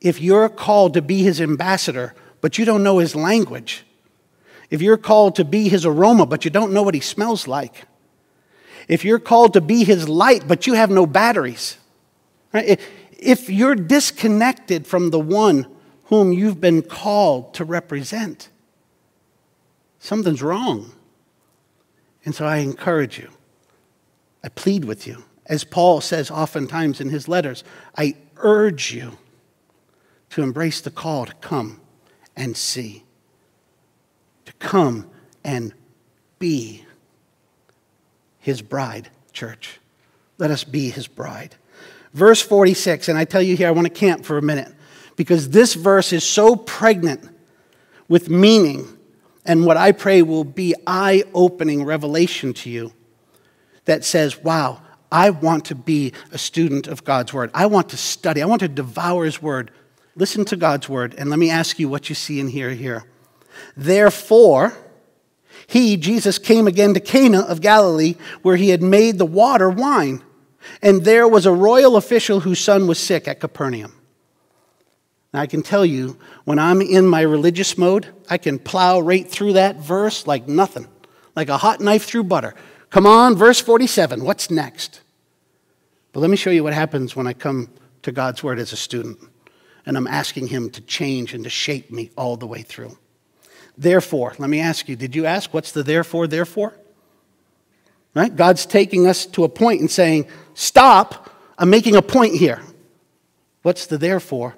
if you're called to be his ambassador, but you don't know his language, if you're called to be his aroma, but you don't know what he smells like, if you're called to be his light, but you have no batteries, right? If you're disconnected from the one whom you've been called to represent, something's wrong. And so I encourage you. I plead with you. As Paul says oftentimes in his letters, I urge you to embrace the call to come and see, to come and be his bride, church. Let us be his bride. Verse 46, and I tell you here, I want to camp for a minute, because this verse is so pregnant with meaning and what I pray will be eye-opening revelation to you that says, wow, I want to be a student of God's word. I want to study. I want to devour his word. Listen to God's word, and let me ask you what you see and hear here. Therefore, he, Jesus, came again to Cana of Galilee, where he had made the water wine. And there was a royal official whose son was sick at Capernaum. Now, I can tell you, when I'm in my religious mode, I can plow right through that verse like nothing, like a hot knife through butter. Come on, verse 47, what's next? But let me show you what happens when I come to God's word as a student, and I'm asking him to change and to shape me all the way through. Therefore, let me ask you, did you ask what's the therefore? Right? God's taking us to a point and saying, stop, I'm making a point here. What's the therefore?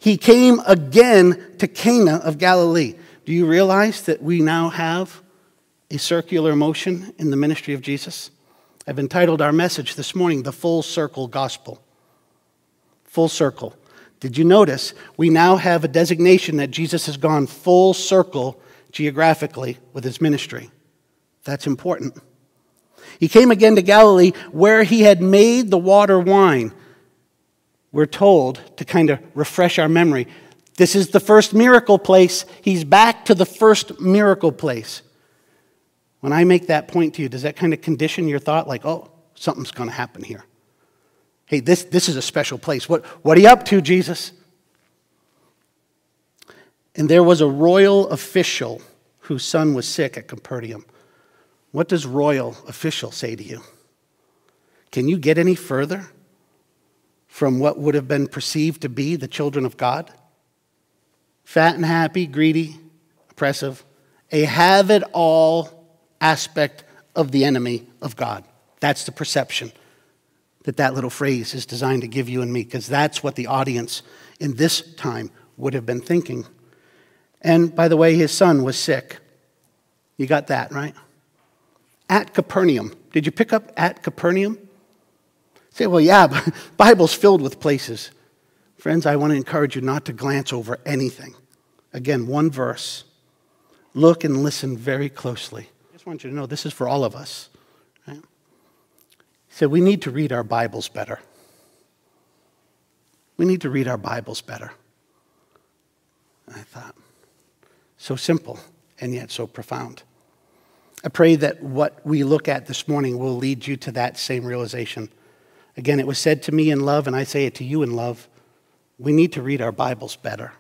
He came again to Cana of Galilee. Do you realize that we now have a circular motion in the ministry of Jesus? I've entitled our message this morning, The Full Circle Gospel. Full circle. Did you notice we now have a designation that Jesus has gone full circle geographically with his ministry? That's important. He came again to Galilee where he had made the water wine. We're told to kind of refresh our memory. This is the first miracle place. He's back to the first miracle place. When I make that point to you, does that kind of condition your thought like, oh, something's going to happen here? Hey, this is a special place. What are you up to, Jesus? And there was a royal official whose son was sick at Capernaum. What does royal official say to you? Can you get any further from what would have been perceived to be the children of God? Fat and happy, greedy, oppressive, a have-it-all aspect of the enemy of God. That's the perception that little phrase is designed to give you and me, because that's what the audience in this time would have been thinking. And by the way, his son was sick. You got that, right? At Capernaum. Did you pick up at Capernaum? Say, well, yeah, but Bible's filled with places. Friends, I want to encourage you not to glance over anything. Again, one verse. Look and listen very closely. I just want you to know this is for all of us. Right? He said we need to read our Bibles better. We need to read our Bibles better. And I thought, so simple and yet so profound. I pray that what we look at this morning will lead you to that same realization. Again, it was said to me in love, and I say it to you in love. We need to read our Bibles better.